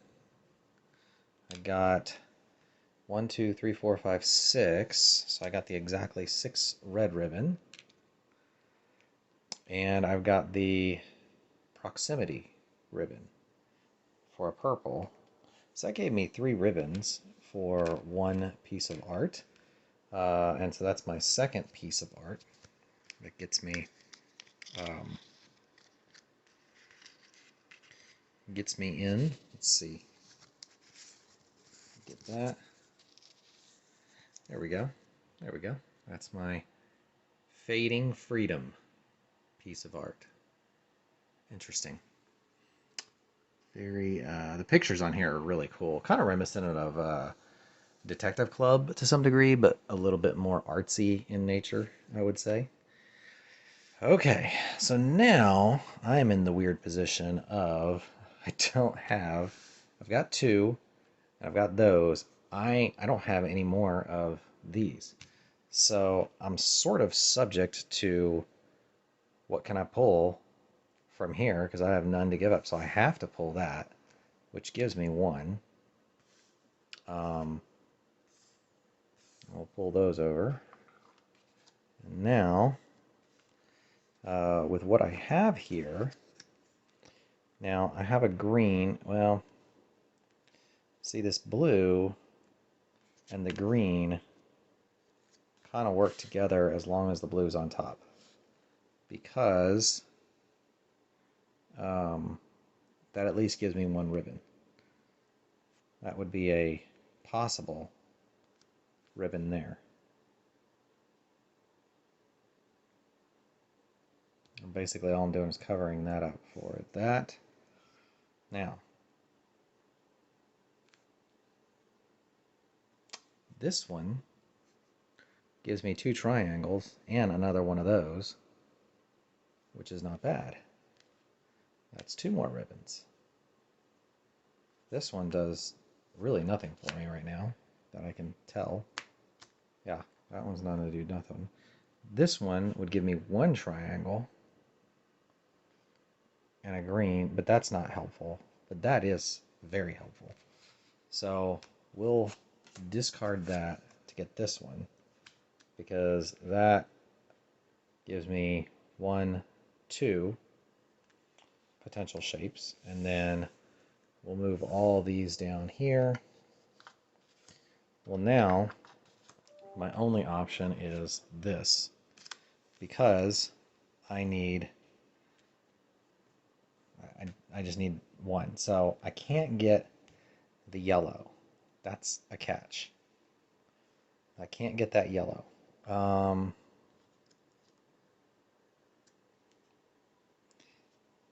I got 1, 2, 3, 4, 5, 6. So I got the exactly 6 red ribbon. And I've got the proximity ribbon for a purple. So that gave me 3 ribbons for 1 piece of art. And so that's my second piece of art. That gets me in. Let's see. Get that. There we go. There we go. That's my Fading Freedom piece of art. Interesting. Very. The pictures on here are really cool. Kind of reminiscent of Detective Club to some degree, but a little bit more artsy in nature, I would say. Okay, so now I'm in the weird position of I've got 2, and I've got those. I don't have any more of these. So I'm sort of subject to what can I pull from here, because I have none to give up. So I have to pull that, which gives me 1. We'll pull those over. And now, with what I have here, now I have a green. Well, see, this blue and the green kind of work together as long as the blue's on top, because that at least gives me 1 ribbon. That would be a possible ribbon there. And basically all I'm doing is covering that up for that. Now, this one gives me 2 triangles and another one of those, which is not bad. That's 2 more ribbons. This one does really nothing for me right now, that I can tell. Yeah, that one's not going to do nothing. This one would give me 1 triangle and a green, but that's not helpful. But that is very helpful. So we'll discard that to get this one, because that gives me 1, 2 potential shapes, and then we'll move all these down here. Well, now my only option is this, because I just need 1. So I can't get the yellow. That's a catch. I can't get that yellow. Um,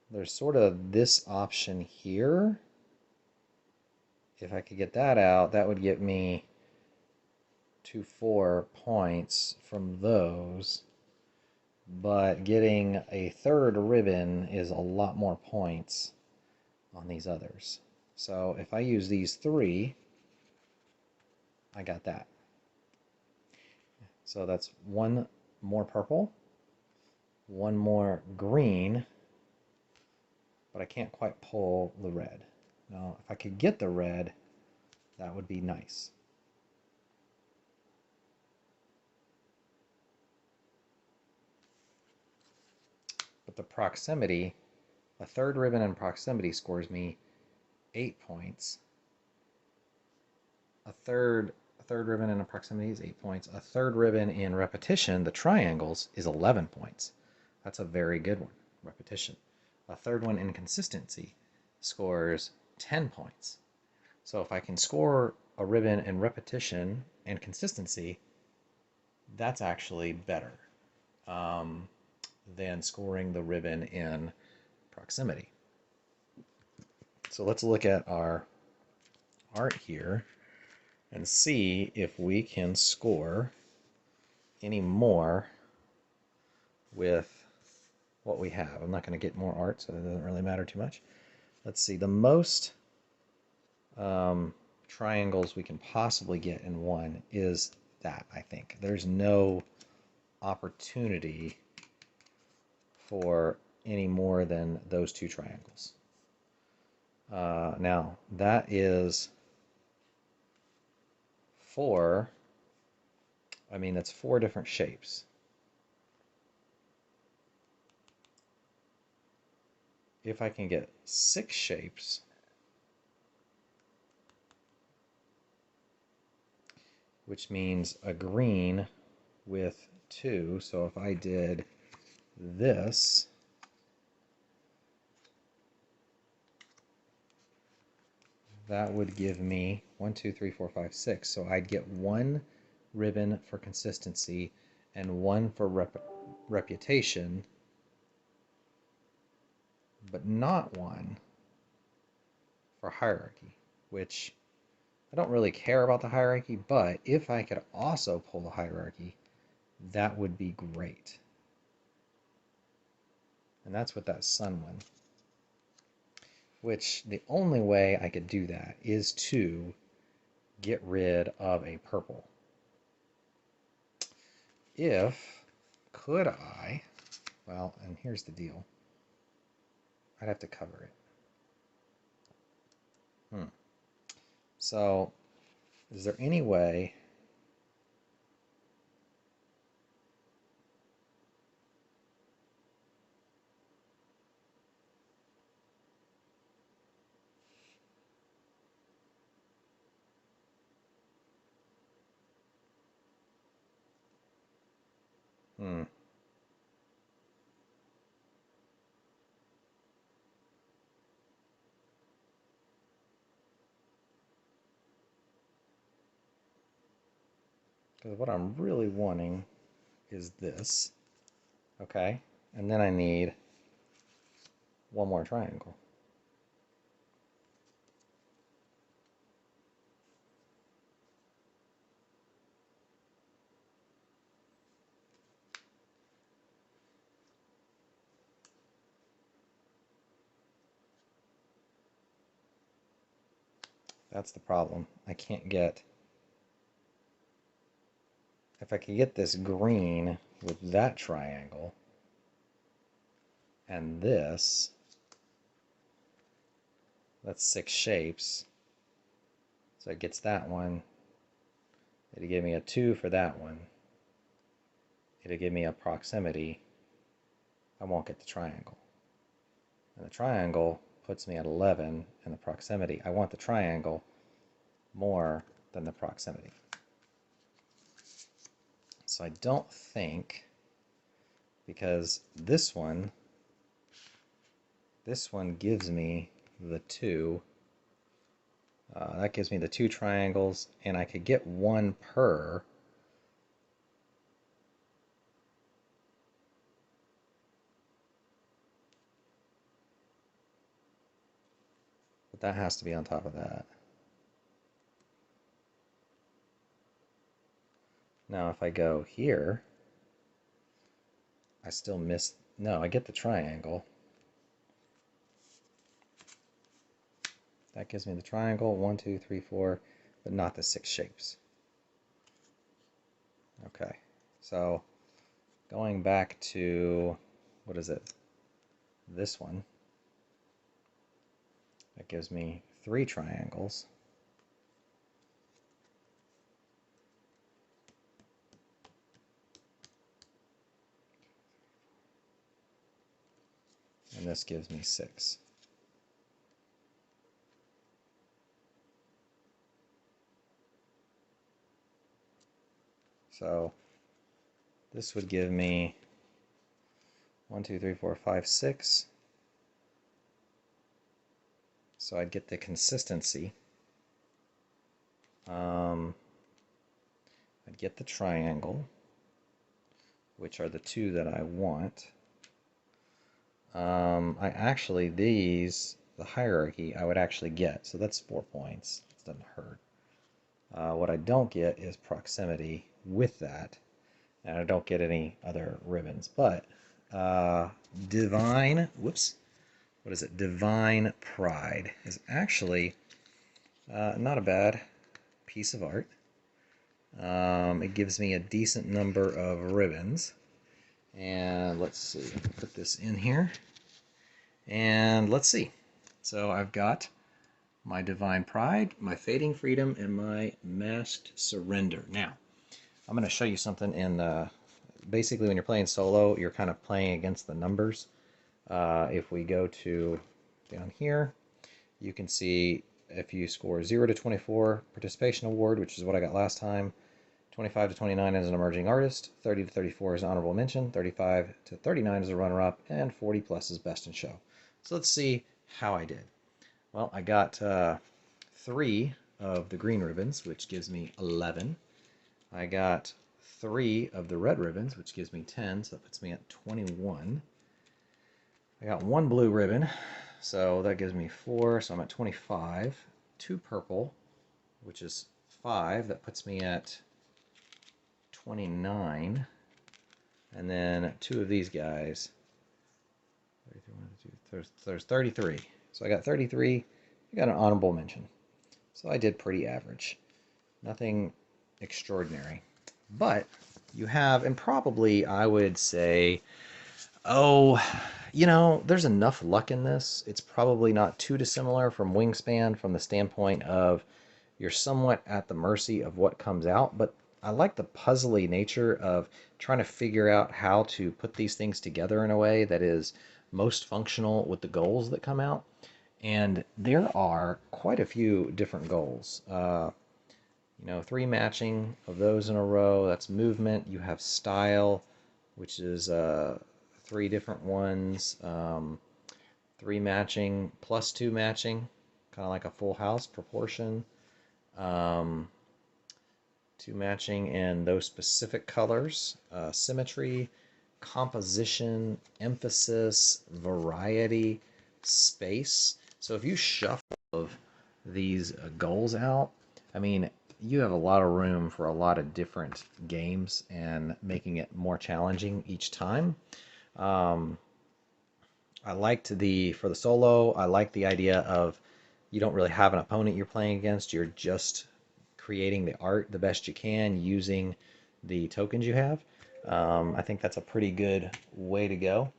there's sort of this option here. If I could get that out, that would get me to 4 points from those. But getting a third ribbon is a lot more points on these others. So if I use these 3, I got that. So that's 1 more purple, 1 more green, but I can't quite pull the red. Now, if I could get the red, that would be nice. But the proximity, a third ribbon in proximity scores me 8 points. A third ribbon in proximity is 8 points. A third ribbon in repetition, the triangles, is 11 points. That's a very good one, repetition. A third one in consistency scores 10 points. So if I can score a ribbon in repetition and consistency, that's actually better than scoring the ribbon in proximity. So let's look at our art here and see if we can score any more with what we have. I'm not going to get more art, so it doesn't really matter too much. Let's see, the most triangles we can possibly get in one is that, I think. There's no opportunity for any more than those 2 triangles. Now, that is 4, that's 4 different shapes. If I can get 6 shapes, which means a green with 2, so if I did this, that would give me 1, 2, 3, 4, 5, 6. So I'd get 1 ribbon for consistency and 1 for reputation, but not 1 for hierarchy, which I don't really care about the hierarchy, but if I could also pull the hierarchy, that would be great. And that's with that sun one. Which the only way I could do that is to get rid of a purple. Could I, well, and here's the deal. I'd have to cover it. So, is there any way because what I'm really wanting is this, okay? And then I need 1 more triangle. That's the problem. I can't get... If I could get this green with that triangle and this, that's 6 shapes. So it gets that one. It'll give me a 2 for that one. It'll give me a proximity. I won't get the triangle. And the triangle puts me at 11, and the proximity, I want the triangle more than the proximity. So I don't think, because this one gives me the 2. That gives me the 2 triangles, and I could get 1 per. But that has to be on top of that. Now if I go here, I still miss, no, I get the triangle. That gives me the triangle, 1, 2, 3, 4, but not the 6 shapes. Okay, so going back to, what is it? This one. That gives me 3 triangles. And this gives me 6. So this would give me 1, 2, 3, 4, 5, 6. So I'd get the consistency. I'd get the triangle, which are the 2 that I want. I actually, the hierarchy, I would actually get. So that's 4 points. It doesn't hurt. What I don't get is proximity with that. And I don't get any other ribbons. But Divine, whoops, what is it? Divine Pride is actually not a bad piece of art. It gives me a decent number of ribbons. And let's see, put this in here. And let's see. So I've got my Divine Pride, my Fading Freedom, and my Masked Surrender. Now, I'm going to show you something in basically when you're playing solo, you're kind of playing against the numbers. If we go to down here, you can see if you score 0 to 24 participation award, which is what I got last time, 25 to 29 as an emerging artist, 30 to 34 as an honorable mention, 35 to 39 as a runner-up, and 40 plus as best in show. So let's see how I did. Well, I got 3 of the green ribbons, which gives me 11. I got 3 of the red ribbons, which gives me 10, so that puts me at 21. I got 1 blue ribbon, so that gives me 4, so I'm at 25. 2 purple, which is 5, that puts me at 29. And then 2 of these guys. There's 33. So I got 33. I got an honorable mention. So I did pretty average. Nothing extraordinary. But you have, and probably I would say, oh, there's enough luck in this. It's probably not too dissimilar from Wingspan from the standpoint of you're somewhat at the mercy of what comes out, but I like the puzzly nature of trying to figure out how to put these things together in a way that is most functional with the goals that come out. And there are quite a few different goals. 3 matching of those in a row. That's movement. You have style, which is 3 different ones. 3 matching plus 2 matching, kind of like a full house proportion. 2 matching in those specific colors. Symmetry, composition, emphasis, variety, space. So if you shuffle these goals out, I mean, you have a lot of room for a lot of different games and making it more challenging each time. I liked for the solo, I like the idea of you don't really have an opponent you're playing against. You're just creating the art the best you can using the tokens you have. I think that's a pretty good way to go.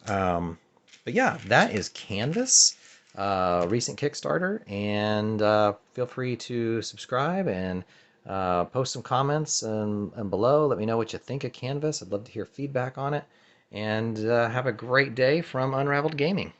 But yeah, that is Canvas, recent Kickstarter, and feel free to subscribe and post some comments and below. Let me know what you think of Canvas. I'd love to hear feedback on it. And have a great day from Unraveled Gaming.